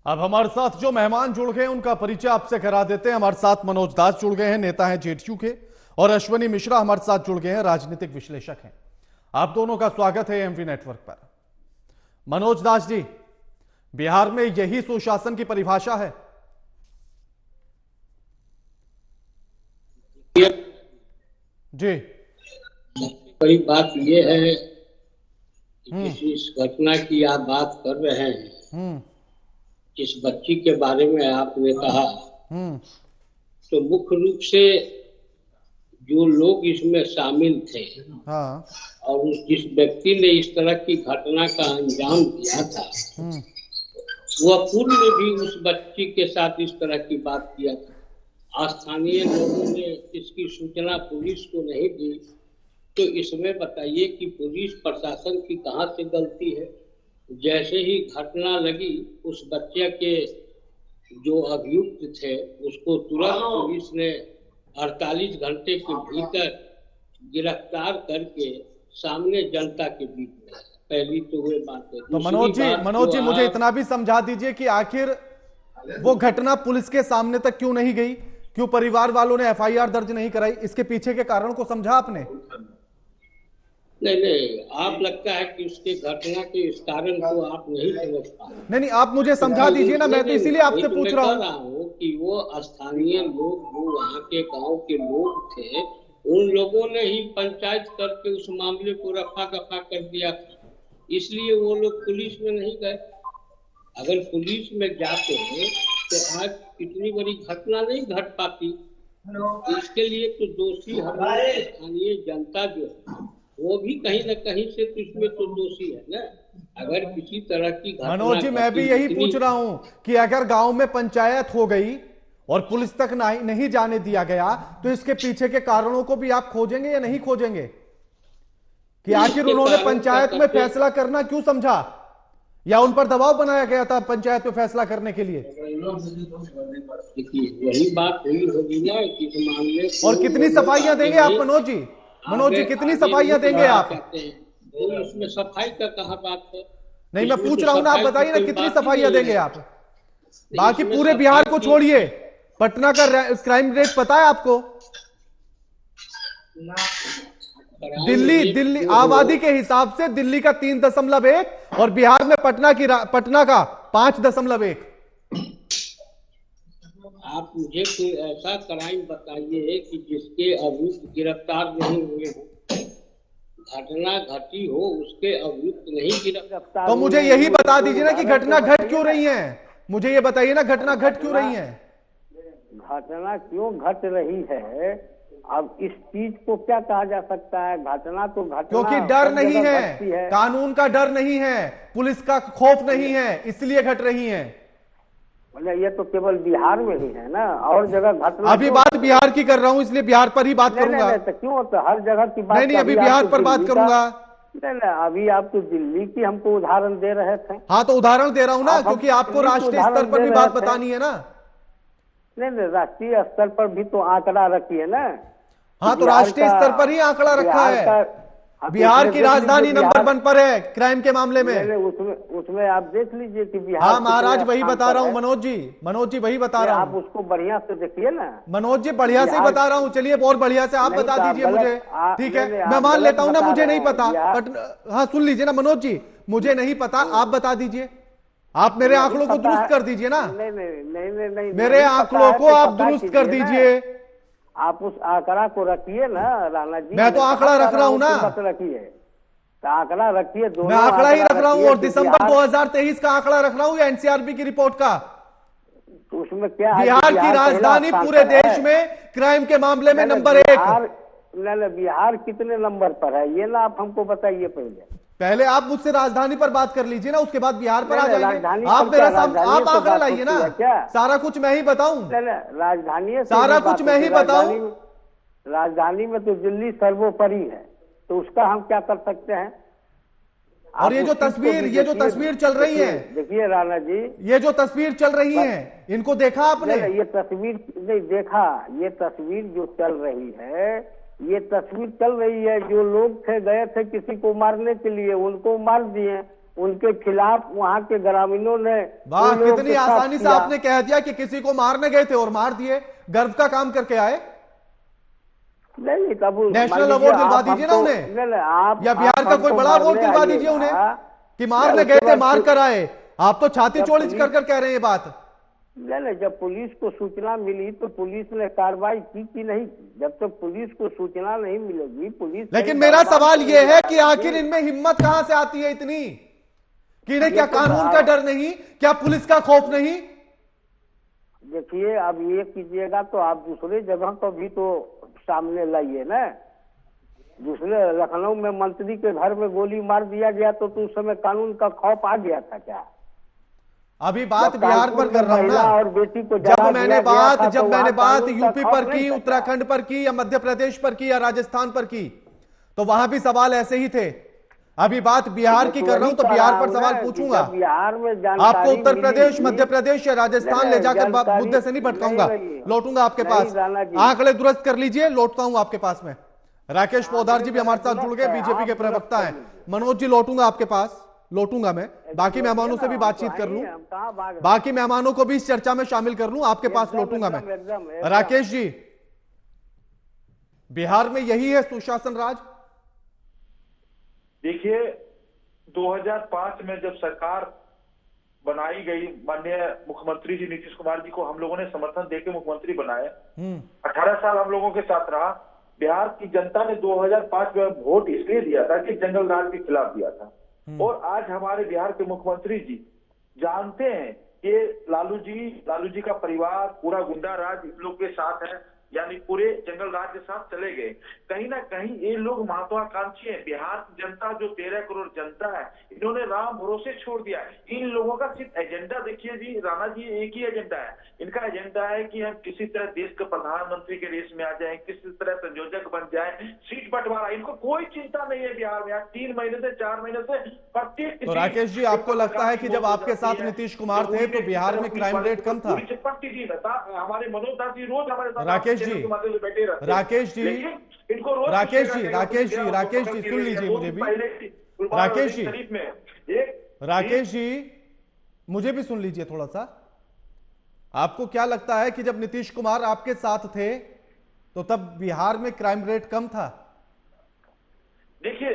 अब हमारे साथ जो मेहमान जुड़ गए उनका परिचय आपसे करा देते हैं। हमारे साथ मनोज दास जुड़ गए हैं, नेता हैं जेडीयू के, और अश्वनी मिश्रा हमारे साथ जुड़ गए हैं, राजनीतिक विश्लेषक हैं। आप दोनों का स्वागत है एमवी नेटवर्क पर। मनोज दास जी, बिहार में यही सुशासन की परिभाषा है? जी। बड़ी बात यह है कि जिस घटना की आप बात कर रहे हैं, जिस बच्ची के बारे में आपने कहा, तो मुख्य रूप से जो लोग इसमें शामिल थे, हाँ। और जिस व्यक्ति ने इस तरह की घटना का अंजाम दिया था, वह पूर्व में भी उस बच्ची के साथ इस तरह की बात किया था। स्थानीय लोगों ने इसकी सूचना पुलिस को नहीं दी, तो इसमें बताइए कि पुलिस प्रशासन की कहां से गलती है? जैसे ही घटना लगी, उस बच्चे के जो अभियुक्त थे उसको तुरंत पुलिस ने 48 घंटे के भीतर गिरफ्तार करके सामने जनता के बीच में। पहली तो वो बात है। तो मनोज जी मुझे इतना भी समझा दीजिए कि आखिर वो घटना पुलिस के सामने तक क्यों नहीं गई? क्यों परिवार वालों ने एफआईआर दर्ज नहीं कराई? इसके पीछे के कारण को समझा आपने? नहीं, आप लगता है कि उसके घटना के इस कारण को आप नहीं समझ पा रहे। नहीं, आप मुझे समझा दीजिए ना, मैं तो इसीलिए आपसे पूछ रहा हूँ कि वो स्थानीय लोग, जो वहाँ के गांव के लोग थे, उन लोगों ने ही पंचायत करके उस मामले को रफा दफा कर दिया, इसलिए वो लोग पुलिस में नहीं गए। अगर पुलिस में जाते तो आज इतनी बड़ी घटना नहीं घट पाती। इसके लिए तो दोषी हमारे स्थानीय जनता जो है, वो भी कहीं न कहीं से तो इसमें तो दोषी है ना। अगर किसी तरह की घटना, मनोज जी मैं भी यही पूछ रहा हूं कि अगर गांव में पंचायत हो गई और पुलिस तक नहीं जाने दिया गया, तो इसके पीछे के कारणों को भी आप खोजेंगे या नहीं खोजेंगे कि आखिर उन्होंने पंचायत में फैसला करना क्यों समझा, या उन पर दबाव बनाया गया था पंचायत में फैसला करने के लिए? यही बात हुई होगी ना कि मामले। और कितनी सफाइयां देंगे आप मनोज जी? मनोज जी कितनी सफाइयां देंगे आप? इसमें सफाई का कहाँ बात है? नहीं, मैं पूछ रहा हूं ना, आप बताइए ना कितनी सफाइयां देंगे आप? बाकी पूरे बिहार को छोड़िए, पटना का क्राइम रेट पता है आपको? दिल्ली आबादी के हिसाब से दिल्ली का 3.1 और बिहार में पटना का 5.1। आप मुझे कोई ऐसा क्राइम बताइए कि जिसके अभियुक्त गिरफ्तार नहीं हुए हो। घटना घटी हो, उसके अभियुक्त नहीं गिरफ्तार। तो मुझे यही बता दीजिए ना कि घटना घट क्यों रही है? मुझे ये बताइए ना, घटना घट क्यों रही है? घटना क्यों घट रही है? अब इस चीज को क्या कहा जा सकता है? घटना तो घटना, क्योंकि डर नहीं है, कानून का डर नहीं है, पुलिस का खौफ नहीं है, इसलिए घट रही है। मतलब ये तो केवल बिहार में ही है ना, और जगह घटना। अभी बात बिहार की कर रहा हूं, इसलिए बिहार पर ही बात करूंगा। तो क्यों तो हर जगह की बात? नहीं, अभी बिहार पर बात करूंगा। नहीं, अभी आप तो दिल्ली की हमको उदाहरण दे रहे थे। हाँ, तो उदाहरण दे रहा हूं ना, क्योंकि आपको राष्ट्रीय स्तर पर भी बात बतानी है ना। नहीं, राष्ट्रीय स्तर पर भी तो आंकड़ा रखिए ना। हाँ, तो राष्ट्रीय स्तर पर ही आंकड़ा रखा है। बिहार की राजधानी नंबर 1 पर है क्राइम के मामले में। उसमें आप देख लीजिए कि बिहार। हाँ महाराज, वही बता रहा हूँ मनोज जी वही बता रहा हूँ। आप उसको बढ़िया से देखिए ना मनोज जी, बढ़िया से ही बता रहा हूँ। चलिए और बढ़िया से आप बता दीजिए मुझे, ठीक है? मैं मान लेता हूँ ना, मुझे नहीं पता, बट हाँ सुन लीजिए ना मनोज जी, मुझे नहीं पता, आप बता दीजिए। आप मेरे आंकड़ों को दुरुस्त कर दीजिए ना। नहीं, मेरे आंकड़ों को आप दुरुस्त कर दीजिए। आप उस आंकड़ा को रखिए ना राणा जी। मैं तो आंकड़ा रख रहा हूं ना। रखिए तो आंकड़ा रखिए, मैं आंकड़ा ही रख रहा हूं, और दिसंबर 2023 का आंकड़ा रख रहा हूं या एनसीआरबी की रिपोर्ट का। तो उसमें क्या है? बिहार की राजधानी पूरे देश में क्राइम के मामले में नंबर 1। बिहार कितने नंबर पर है ये ना आप हमको बताइए। पहले आप मुझसे राजधानी पर बात कर लीजिए ना, उसके बाद बिहार पर आ जाएंगे। आप मेरे सामने आप आंकड़ा लाइए ना, सारा कुछ मैं ही बताऊं। राजधानी सारा कुछ मैं ही बताऊं। राजधानी में तो दिल्ली सर्वोपरि है, तो उसका हम क्या कर सकते हैं? और ये जो तस्वीर चल रही है, देखिए राणा जी, ये जो तस्वीर चल रही है, इनको देखा आपने? ये तस्वीर नहीं देखा। ये तस्वीर जो चल रही है, जो लोग थे, गए थे किसी को मारने के लिए, उनको मार दिए। उनके खिलाफ वहाँ के ग्रामीणों ने वाह, उन लोगों कितनी के साथ आसानी से किया। आपने कह दिया कि किसी को मारने गए थे और मार दिए, गर्व का काम करके आए। नहीं तब नेशनल अवार्ड दिलवा दीजिए ना उन्हें, नहीं आप या बिहार का कोई बड़ा अवार्ड दिलवा दीजिए उन्हें कि मारने गए थे, मार कर आए। आप तो छाती चौड़ी कर कर कह रहे हैं ये बात। नहीं, जब पुलिस को सूचना मिली तो पुलिस ने कार्रवाई की कि नहीं की? जब तक पुलिस को सूचना नहीं मिलेगी पुलिस। लेकिन मेरा सवाल यह है कि आखिर इनमें हिम्मत कहां से आती है इतनी कि इन्हें क्या कानून का डर नहीं, क्या पुलिस का खौफ नहीं? देखिए, अब ये कीजिएगा तो आप दूसरे जगह को भी तो सामने लाइए ना। दूसरे लखनऊ में मंत्री के घर में गोली मार दिया गया तो उस समय कानून का खौफ आ गया था क्या? अभी बात बिहार पर कर रहा हूं ना। और बेटी को जब मैंने बात तो यूपी पर की, उत्तराखंड पर की, या मध्य प्रदेश पर की, या राजस्थान पर की, तो वहां भी सवाल ऐसे ही थे। अभी बात बिहार की कर रहा हूं तो बिहार पर सवाल पूछूंगा। बिहार में आपको उत्तर प्रदेश, मध्य प्रदेश या राजस्थान ले जाकर मुद्दे से नहीं भटकाऊंगा, लौटूंगा आपके पास। आंकड़े दुरुस्त कर लीजिए, लौटता हूं आपके पास में। राकेश पोद्दार जी भी हमारे साथ जुड़ गए, बीजेपी के प्रवक्ता हैं। मनोज जी, लौटूंगा आपके पास, लौटूंगा मैं। बाकी मेहमानों से भी बातचीत कर लूं, बाकी मेहमानों को भी इस चर्चा में शामिल कर लूं, आपके पास लौटूंगा मैं। राकेश जी, बिहार में यही है सुशासन राज? देखिए, 2005 में जब सरकार बनाई गई, माननीय मुख्यमंत्री जी नीतीश कुमार जी को हम लोगों ने समर्थन देकर मुख्यमंत्री बनाए। 18 साल हम लोगों के साथ रहा। बिहार की जनता ने 2005 में वोट इसलिए दिया था कि जंगल राज के खिलाफ दिया था। और आज हमारे बिहार के मुख्यमंत्री जी जानते हैं कि लालू जी का परिवार, पूरा गुंडा राज इस लोग के साथ है, यानी पूरे जंगल राज के साथ चले गए। कहीं ना कहीं ये लोग महत्वाकांक्षी हैं। बिहार की जनता जो 13 करोड़ जनता है, इन्होंने राम भरोसे छोड़ दिया है। इन लोगों का सिर्फ एजेंडा देखिए जी, राणा जी, एक ही एजेंडा है इनका। एजेंडा है कि हम किसी तरह देश के प्रधानमंत्री के रेस में आ जाएं, किसी तरह संयोजक बन जाएं, सीट बंटवारा, इनको कोई चिंता नहीं है बिहार में। 3 महीने से 4 महीने से प्रत्येक। तो राकेश जी, आपको लगता है कि जब आपके साथ नीतीश कुमार थे तो बिहार में क्राइम रेट कम था? प्रतिदिन हमारे मनोज दास जी रोज हमारे साथ राकेश जी, राकेश जी, राकेश जी, राकेश जी, राकेश जी, सुन लीजिए मुझे भी। राकेश जी, राकेश जी, मुझे भी सुन लीजिए थोड़ा सा। आपको क्या लगता है कि जब नीतीश कुमार आपके साथ थे तो तब बिहार में क्राइम रेट कम था? देखिए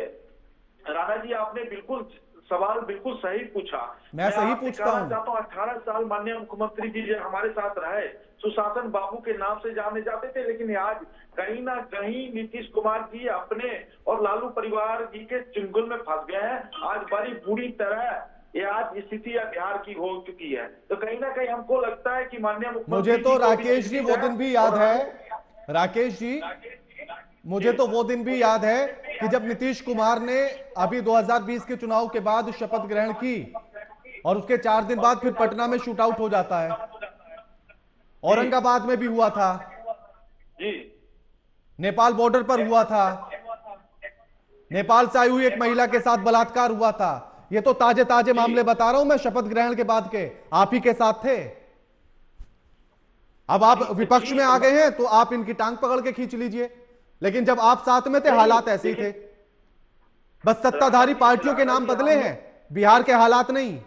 राणा जी, आपने बिल्कुल सवाल बिल्कुल सही पूछा। मैं सही पूछता हूं। 18 साल माननीय मुख्यमंत्री जी जो हमारे साथ रहे, सुशासन बाबू के नाम से जाने जाते थे, लेकिन आज कहीं ना कहीं नीतीश कुमार जी अपने और लालू परिवार जी के चुंगल में फंस गए हैं। आज बड़ी बुरी तरह ये आज स्थिति बिहार की हो चुकी है। तो कहीं ना कहीं हमको लगता है कि माननीय मुख्यमंत्री, मुझे तो राकेश जी वो दिन भी याद है, राकेश जी, मुझे तो वो दिन भी याद है कि जब नीतीश कुमार ने अभी 2020 के चुनाव के बाद शपथ ग्रहण की और उसके 4 दिन बाद फिर पटना में शूट आउट हो जाता है। औरंगाबाद में भी हुआ था जी, नेपाल बॉर्डर पर हुआ था, नेपाल से आई हुई एक महिला के साथ बलात्कार हुआ था। ये तो ताजे ताजे मामले बता रहा हूं मैं, शपथ ग्रहण के बाद के, आप ही के साथ थे। अब आप विपक्ष में आ गए हैं तो आप इनकी टांग पकड़ के खींच लीजिए, लेकिन जब आप साथ में थे हालात ऐसे ही थे। बस सत्ताधारी पार्टियों के नाम बदले हैं, बिहार के हालात नहीं।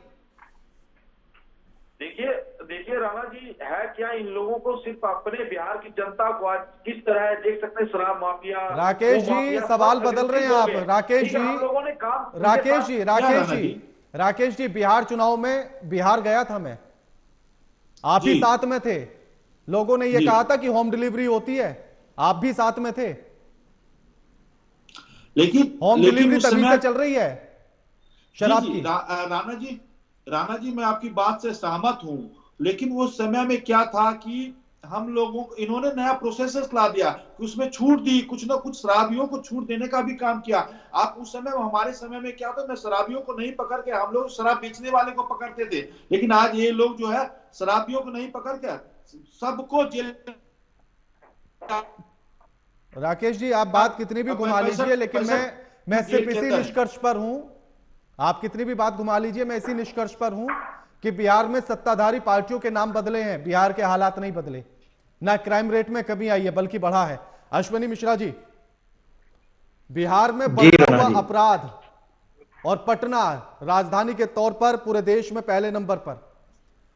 देखिए राणा जी, है क्या, इन लोगों को सिर्फ अपने बिहार की जनता को आज किस तरह देख सकते हैं, शराब माफिया। राकेश जी, सवाल बदल रहे हैं आप। राकेश जी, राकेश जी, राकेश जी, राकेश जी, बिहार चुनाव में बिहार गया था मैं, आप ही साथ में थे। लोगों ने यह कहा था कि होम डिलीवरी होती है, आप भी साथ में थे। लेकिन होम डिलीवरी तभी से चल रही है शराब की। राणा जी, मैं आपकी बात से सहमत हूं, लेकिन वो समय में क्या था कि हम लोगों को इन्होंने नया प्रोसेस ला दिया कि उसमें छूट दी, कुछ ना कुछ शराबियों को छूट देने का भी काम किया। आप उस समय, हमारे समय में क्या था, मैं शराबियों को नहीं पकड़ के, हम लोग शराब बेचने वाले को पकड़ते थे, लेकिन आज ये लोग जो है शराबियों को नहीं पकड़ कर सबको जेल। राकेश जी, आप बात कितनी भी घुमा लीजिए, लेकिन मैं सिर्फ इसी निष्कर्ष पर हूं, आप कितनी भी बात घुमा लीजिए, मैं इसी निष्कर्ष पर हूं कि बिहार में सत्ताधारी पार्टियों के नाम बदले हैं, बिहार के हालात नहीं बदले। ना क्राइम रेट में कमी आई है बल्कि बढ़ा है। अश्विनी मिश्रा जी, बिहार में बढ़ता हुआ अपराध और पटना राजधानी के तौर पर पूरे देश में पहले नंबर पर,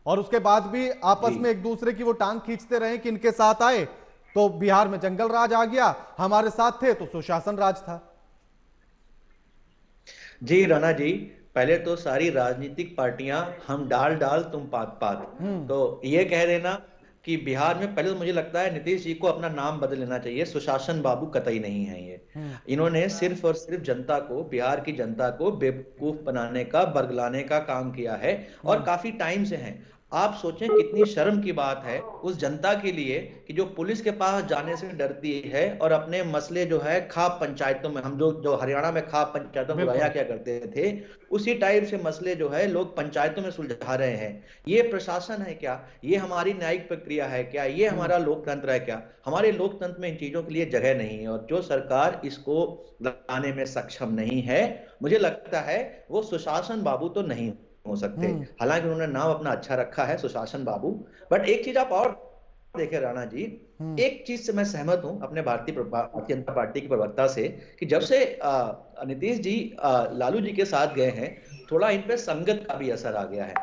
और उसके बाद भी आपस में एक दूसरे की वो टांग खींचते रहे कि इनके साथ आए तो बिहार में जंगल राज आ गया, हमारे साथ थे तो सुशासन राज था। जी राणा जी, पहले तो सारी राजनीतिक पार्टियां हम डाल डाल तुम पात पात, तो ये कह देना कि बिहार में पहले तो मुझे लगता है नीतीश जी को अपना नाम बदल लेना चाहिए। सुशासन बाबू कतई नहीं है ये। इन्होंने सिर्फ और सिर्फ जनता को, बिहार की जनता को बेवकूफ बनाने का, बरगलाने का काम किया है और काफी टाइम से है। आप सोचें कितनी शर्म की बात है उस जनता के लिए कि जो पुलिस के पास जाने से डरती है और अपने मसले जो है खाप पंचायतों में, हम जो हरियाणा में खाप पंचायतों में बुराया क्या करते थे, उसी टाइप से मसले जो है लोग पंचायतों में सुलझा रहे हैं। ये प्रशासन है क्या? ये हमारी न्यायिक प्रक्रिया है क्या? ये हमारा लोकतंत्र है क्या? हमारे लोकतंत्र में इन चीजों के लिए जगह नहीं है, और जो सरकार इसको लाने में सक्षम नहीं है, मुझे लगता है वो सुशासन बाबू तो नहीं हो सकते। हालांकि उन्होंने नाम अपना अच्छा रखा है सुशासन बाबू, बट एक चीज आप और देखें राणा जी, एक चीज से मैं सहमत हूं अपने भारतीय जनता पार्टी के प्रवक्ता से कि जब से नीतीश जी लालू जी के साथ गए हैं, थोड़ा इन पे संगत का भी असर आ गया है।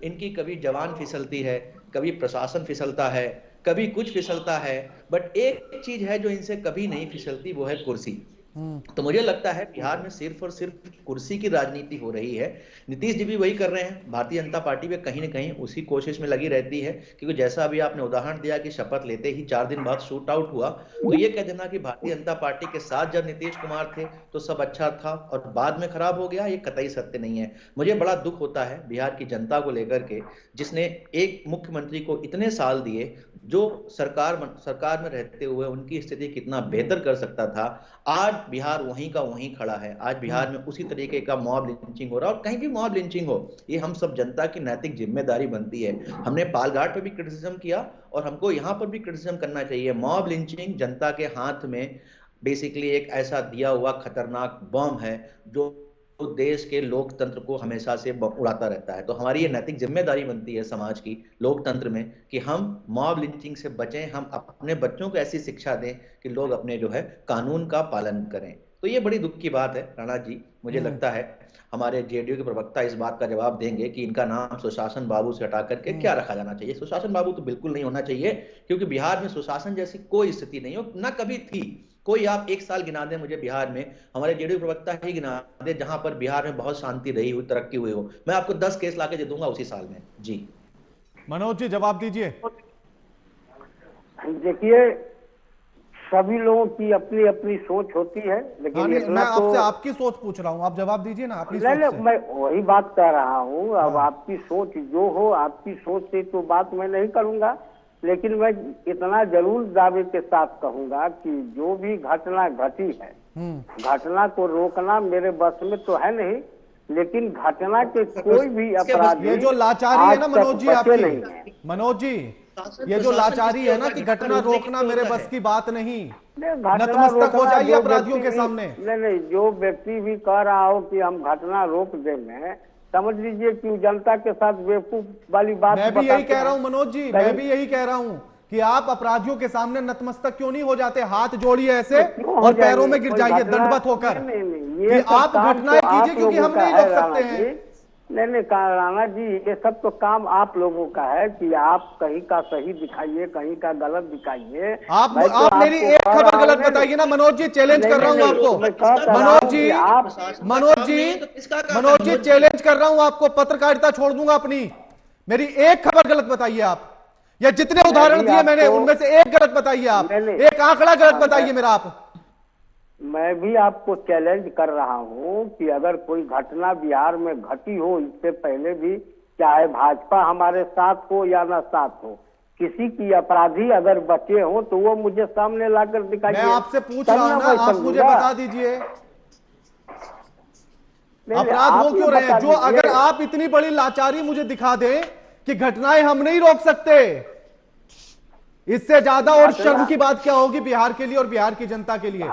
इनकी कभी जवान फिसलती है, कभी प्रशासन फिसलता है, कभी कुछ फिसलता है, बट एक चीज है जो इनसे कभी नहीं फिसलती, वो है कुर्सी। तो मुझे लगता है बिहार में सिर्फ और सिर्फ कुर्सी की राजनीति हो रही है। नीतीश जी भी वही कर रहे हैं, भारतीय जनता पार्टी भी कहीं ना कहीं उसी कोशिश में लगी रहती है, क्योंकि जैसा अभी आपने उदाहरण दिया कि शपथ लेते ही 4 दिन बाद शूट आउट हुआ, तो ये कह देना कि भारतीय जनता पार्टी के साथ जब नीतीश कुमार थे तो सब अच्छा था और बाद में खराब हो गया, ये कतई सत्य नहीं है। मुझे बड़ा दुख होता है बिहार की जनता को लेकर के, जिसने एक मुख्यमंत्री को इतने साल दिए जो सरकार में रहते हुए उनकी स्थिति कितना बेहतर कर सकता था। आज बिहार वहीं का वहीं खड़ा है। आज बिहार में उसी तरीके का मॉब लिंचिंग हो रहा है, और कहीं भी मॉब लिंचिंग हो, ये हम सब जनता की नैतिक जिम्मेदारी बनती है। हमने पालघाट पे भी क्रिटिसिज्म किया और हमको यहाँ पर भी क्रिटिसिज्म करना चाहिए। मॉब लिंचिंग जनता के हाथ में बेसिकली एक ऐसा दिया हुआ खतरनाक बम है जो देश के लोकतंत्र को हमेशा से उड़ाता रहता है। तो हमारी ये नैतिक जिम्मेदारी बनती है समाज की, लोकतंत्र में, कि हम मॉब लिंचिंग से बचें, हम अपने बच्चों को ऐसी शिक्षा दें कि लोग अपने जो है कानून का पालन करें। तो ये बड़ी दुख की बात है राणा जी। मुझे लगता है हमारे जेडीयू के प्रवक्ता इस बात का जवाब देंगे कि इनका नाम सुशासन बाबू से हटा करके क्या रखा जाना चाहिए। सुशासन बाबू तो बिल्कुल नहीं होना चाहिए, क्योंकि बिहार में सुशासन जैसी कोई स्थिति नहीं हो, ना कभी थी। कोई आप एक साल गिना दें मुझे बिहार में, हमारे जेडीयू प्रवक्ता ही गिना दे जहां पर बिहार में बहुत शांति रही हुई, तरक्की हुई हो। मैं आपको 10 केस लाके दे दूंगा उसी साल में। जी मनोज जी जवाब दीजिए। देखिए, सभी लोगों की अपनी अपनी सोच होती है, लेकिन मैं आपसे आपकी सोच पूछ रहा हूं, आप जवाब दीजिए ना अपनी सोच से। मैं वही बात कर रहा हूँ। अब आपकी सोच जो हो, आपकी सोच से तो बात मैं नहीं करूंगा, लेकिन मैं इतना जरूर दावे के साथ कहूंगा कि जो भी घटना घटी है, घटना को रोकना मेरे बस में तो है नहीं, लेकिन घटना के कोई भी अपराधी, ये जो लाचारी है ना मनोज जी आपकी, मनोज जी ये जो लाचारी है ना कि घटना रोकना मेरे बस की बात नहीं, नतमस्तक हो जाइए अपराधियों के सामने। नहीं, जो व्यक्ति भी कह रहा हो कि हम घटना रोक देंगे, समझ लीजिए कि जनता के साथ बेवकूफ वाली बात। मैं भी यही कह रहा हूं मनोज जी, मैं भी यही कह रहा हूं कि आप अपराधियों के सामने नतमस्तक क्यों नहीं हो जाते, हाथ जोड़िए ऐसे और पैरों में गिर जाइए दंडवत होकर कि आप घटनाएं कीजिए, क्योंकि हम नहीं रोक सकते हैं। नहीं राणा जी, ये सब तो काम आप लोगों का है कि आप कहीं का सही दिखाइए, कहीं का गलत दिखाइए। आप मेरी एक खबर गलत बताइए ना मनोज जी, चैलेंज कर रहा हूं आपको। मनोज जी चैलेंज कर रहा हूं आपको, पत्रकारिता छोड़ दूंगा अपनी। मेरी एक खबर गलत बताइए आप, या जितने उदाहरण दिए मैंने उनमें से एक गलत बताइए आप, एक आंकड़ा गलत बताइए मेरा आप। मैं भी आपको चैलेंज कर रहा हूं कि अगर कोई घटना बिहार में घटी हो, इससे पहले भी, चाहे भाजपा हमारे साथ हो या ना साथ हो, किसी की अपराधी अगर बचे हो तो वो मुझे सामने लाकर दिखाइए। मैं आपसे पूछ रहा हूं ना, आप मुझे बता दीजिए अपराध हो क्यों रहे हैं। जो अगर आप इतनी बड़ी लाचारी मुझे दिखा दें कि घटनाएं हम नहीं रोक सकते, इससे ज्यादा और शर्म की बात क्या होगी बिहार के लिए और बिहार की जनता के लिए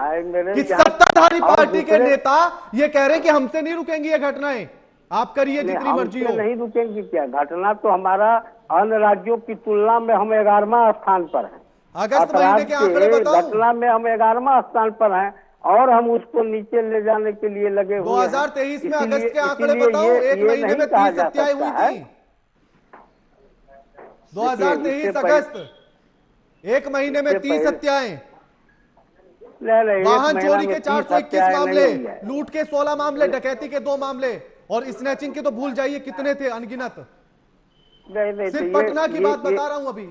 कि सत्ताधारी पार्टी के नेता ये कह रहे हैं कि हमसे नहीं रुकेंगी ये घटनाएं, आप करिए जितनी मर्जी हो। नहीं रुकेंगी क्या? घटना तो हमारा अन्य राज्यों की तुलना में हम 11वां स्थान पर है। अगस्त महीने के आंकड़े बताओ। घटना में हम 11वां स्थान पर हैं और हम उसको नीचे ले जाने के लिए लगे हुए हैं। 2023 में अगस्त के आंकड़े इसीलिए बताओ, एक ये महीने नहीं में कहा 30 जा हत्याएं हुई सकता है। थी। 2023 अगस्त, एक महीने में 30 हत्याएं, नहीं, वाहन चोरी के 421 मामले, नहीं है। लूट के 16 मामले, डकैती के 2 मामले, और स्नैचिंग के तो भूल जाइए कितने थे, अनगिनत। नहीं, सिर्फ तो पटना की बात बता रहा हूं अभी।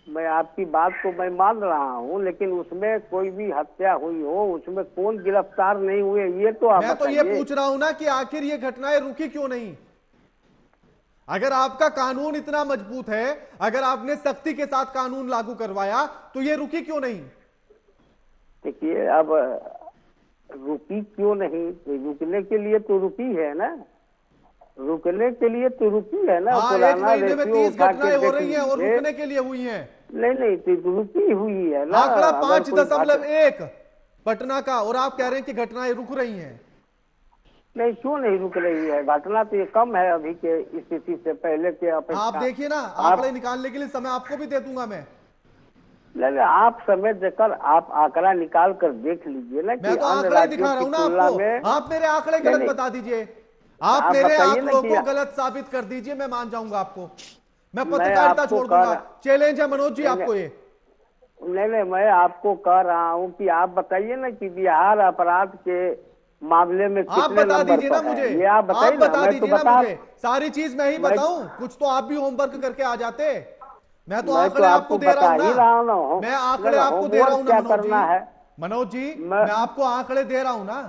मैं आपकी बात को मैं मान रहा हूं, लेकिन उसमें कोई भी हत्या हुई हो, उसमें कौन गिरफ्तार नहीं हुए, ये तो आप मैं तो ये बताइए। पूछ रहा हूं ना कि आखिर ये घटनाएं रुकी क्यों नहीं? अगर आपका कानून इतना मजबूत है, अगर आपने सख्ती के साथ कानून लागू करवाया, तो ये रुकी क्यों नहीं? देखिए, अब रुकी क्यों नहीं, तो रुकने के लिए तो रुकी है ना, रुकने के लिए तो रुकी है ना। हाँ, एक महीने में 30 घटनाएं हो रही हैं और रुकने के लिए हुई हैं। नहीं, तो रुकी हुई है ना। आंकड़ा अगर कोई 5.1 पटना का, और आप कह रहे हैं कि घटनाएं रुक रही हैं। नहीं, क्यों नहीं रुक रही है? घटना तो ये कम है अभी के स्थिति से, पहले के अपेक्षा। आप देखिए ना, आंकड़े निकालने के लिए समय आपको भी दे दूंगा मैं। नहीं, आप समय देकर आप आंकड़ा निकाल कर देख लीजिए ना। मैं तो आंकड़े दिखा रहा हूं ना आपको, आप मेरे आंकड़े गलत बता दीजिए, आप मेरे आंकड़ों को गलत साबित कर दीजिए, मैं मान जाऊंगा आपको। मैं पत्रकारिता छोड़ दूंगा। चैलेंज है मनोज जी आपको ये। नहीं, मैं आपको कह रहा हूं कि आप बताइए ना कि बिहार अपराध के मामले में आप कितने बता नंबर दीजिए पर ना मुझे, है? ये आप बताइए ना। बता दीजिए ना मुझे, सारी चीज मैं ही मैं- बताऊं? कुछ तो आप भी होमवर्क करके आ जाते। मैं तो मैं आंकड़े आपको दे रहा हूं बता ही ना, रहा हूं। मैं आंकड़े आपको दे रहा हूं ना क्या मनोज करना है? जी। मनोज जी, मैं आपको आंकड़े दे रहा हूं ना।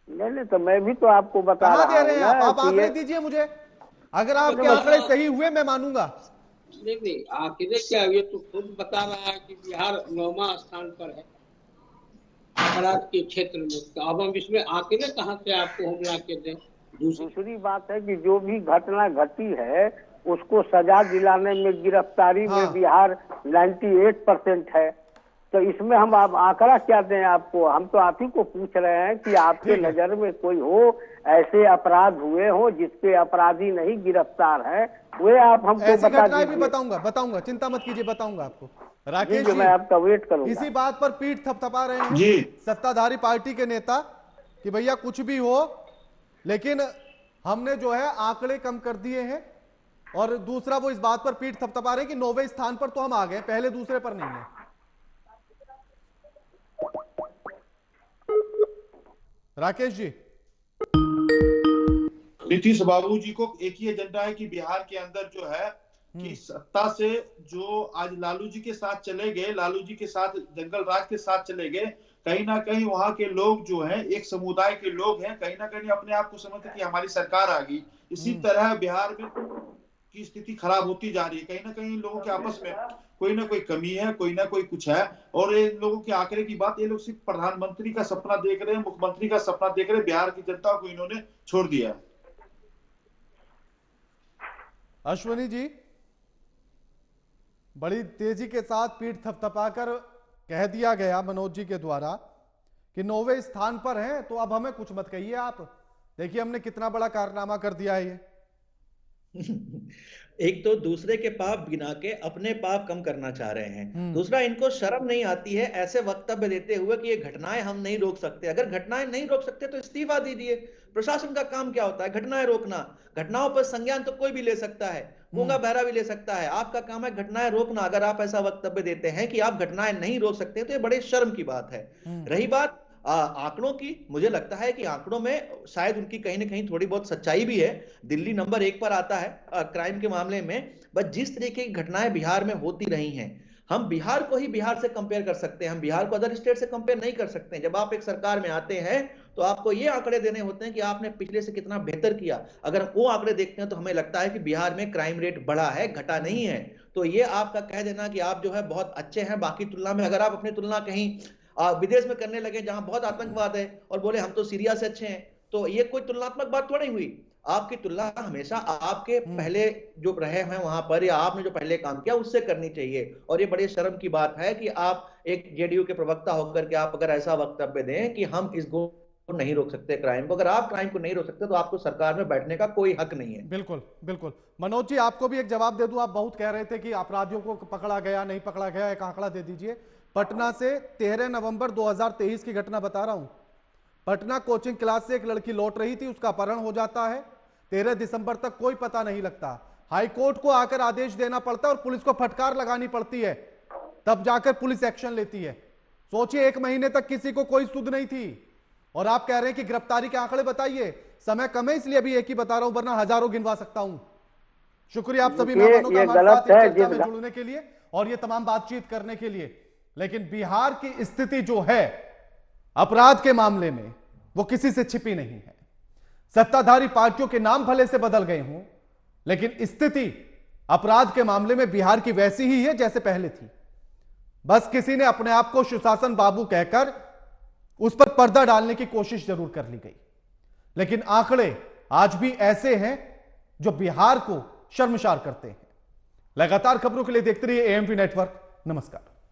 नहीं, तो मैं भी तो आपको बता कहां रहा दे रहे हैं हूं ना आप? कि आंकड़े ये दीजिए मुझे, अगर आपके आंकड़े सही हुए मैं मानूंगा। नहीं, आंकड़े क्या, ये तो खुद बता रहा है कि बिहार 9वां स्थान पर है अपराध के क्षेत्र में। तो अब हम इसमें आंकड़े कहां से आपको हम ला के दें? दूसरी बात है कि जो भी घटना घटी है उसको सजा दिलाने में, गिरफ्तारी हाँ। में बिहार 98% है। तो इसमें हम आप आंकड़ा क्या दें आपको? हम तो आप ही को पूछ रहे हैं कि आपके ठीक है। नजर में कोई हो, ऐसे अपराध हुए हो जिसके अपराधी नहीं गिरफ्तार है, वे आप हमको ऐसी बता घटनाएं भी दीजिए। बताऊंगा, चिंता मत कीजिए, बताऊंगा आपको। राकेश जी, मैं आपका वेट करूंगा। इसी बात पर पीठ थपथपा रहे हैं जी। सत्ताधारी पार्टी के नेता कि भैया कुछ भी हो, लेकिन हमने जो है आंकड़े कम कर दिए हैं। और दूसरा वो इस बात पर पीठ थपथपा रहे हैं कि 9वें स्थान पर तो हम आ गए, पहले दूसरे पर नहीं है। राकेश जी, नीतीश बाबू जी को एक ही एजेंडा है कि बिहार के अंदर जो है कि सत्ता से जो आज लालू जी के साथ चले गए, लालू जी के साथ जंगल राज के साथ चले गए, कहीं ना कहीं वहां के लोग जो हैं, एक समुदाय के लोग हैं, कहीं ना कहीं अपने आप को समझते कि हमारी सरकार आ गई। इसी तरह बिहार में की स्थिति खराब होती जा रही है। कहीं ना कहीं लोगों के आपस में कोई ना कोई कमी है, कोई ना कोई कुछ है। और ये लोगों के आंकड़े की बात, ये लोग सिर्फ प्रधानमंत्री का सपना देख रहे हैं, मुख्यमंत्री का सपना देख रहे हैं, बिहार की जनता को इन्होंने छोड़ दिया है। अश्वनी जी, बड़ी तेजी के साथ पीठ थपथपाकर कह दिया गया मनोज जी के द्वारा कि 9वें स्थान पर हैं, तो अब हमें कुछ मत कहिए आप। देखिए हमने कितना बड़ा कारनामा कर दिया है ये। एक तो दूसरे के पाप गिना के अपने पाप कम करना चाह रहे हैं। दूसरा, इनको शर्म नहीं आती है ऐसे वक्तव्य देते हुए कि ये घटनाएं हम नहीं रोक सकते। अगर घटनाएं नहीं रोक सकते तो इस्तीफा दीजिए। प्रशासन का काम क्या होता है? घटनाएं रोकना। घटनाओं पर संज्ञान तो कोई भी ले सकता है, गूंगा बहरा भी ले सकता है। आपका काम है घटनाएं रोकना। अगर आप ऐसा वक्तव्य देते हैं कि आप घटनाएं नहीं रोक सकते तो ये बड़े शर्म की बात है। रही बात आंकड़ों की, मुझे लगता है कि आंकड़ों में शायद उनकी कहीं ना कहीं थोड़ी बहुत सच्चाई भी है। दिल्ली नंबर 1 पर आता है क्राइम के मामले में। बस जिस तरीके की घटनाएं बिहार में होती रही हैं, हम बिहार को ही बिहार से कंपेयर कर सकते हैं, हम बिहार को अदर स्टेट से कंपेयर नहीं कर सकते। जब आप एक सरकार में आते हैं तो आपको ये आंकड़े देने होते हैं कि आपने पिछले से कितना बेहतर किया। अगर वो आंकड़े देखते हैं तो हमें लगता है कि बिहार में क्राइम रेट बढ़ा है, घटा नहीं है। तो ये आपका कह देना कि आप जो है बहुत अच्छे हैं बाकी तुलना में, अगर आप अपनी तुलना कहीं विदेश में करने लगे जहां बहुत आतंकवाद है और बोले हम तो सीरिया से अच्छे हैं, तो ये कोई तुलनात्मक बात थोड़ी हुई। आपकी तुलना हमेशा आपके पहले जो रहे हैं वहां पर या आपने जो पहले काम किया उससे करनी चाहिए। और ये बड़ी शर्म की बात है कि आप एक जेडीयू के प्रवक्ता होकर के आप अगर ऐसा वक्तव्य दें कि हम इसको नहीं रोक सकते क्राइम को। अगर आप क्राइम को नहीं रोक सकते तो आपको सरकार में बैठने का कोई हक नहीं है। बिल्कुल बिल्कुल। मनोज जी, आपको भी एक जवाब दे दूं। आप बहुत कह रहे थे कि अपराधियों को पकड़ा गया नहीं पकड़ा गया, एक आंकड़ा दे दीजिए। पटना से 13 नवंबर 2023 की घटना बता रहा हूं। पटना कोचिंग क्लास से एक लड़की लौट रही थी, उसका अपहरण हो जाता है। 13 दिसंबर तक कोई पता नहीं लगता। हाईकोर्ट को आकर आदेश देना पड़ता है और पुलिस को फटकार लगानी पड़ती है, तब जाकर पुलिस एक्शन लेती है। सोचिए, 1 महीने तक किसी को कोई सुध नहीं थी और आप कह रहे हैं कि गिरफ्तारी के आंकड़े बताइए। समय कम है इसलिए अभी एक ही बता रहा हूं, वरना हजारों गिनवा सकता हूं। शुक्रिया आप सभी मेहमानों का हमारे साथ इस चर्चा में जुड़ने के लिए और ये तमाम बातचीत करने के लिए। लेकिन बिहार की स्थिति जो है अपराध के मामले में, वो किसी से छिपी नहीं है। सत्ताधारी पार्टियों के नाम भले से बदल गए हों, लेकिन स्थिति अपराध के मामले में बिहार की वैसी ही है जैसे पहले थी। बस किसी ने अपने आप को सुशासन बाबू कहकर उस पर पर्दा डालने की कोशिश जरूर कर ली गई, लेकिन आंकड़े आज भी ऐसे हैं जो बिहार को शर्मसार करते हैं। लगातार खबरों के लिए देखते रहिए एएमपी नेटवर्क। नमस्कार।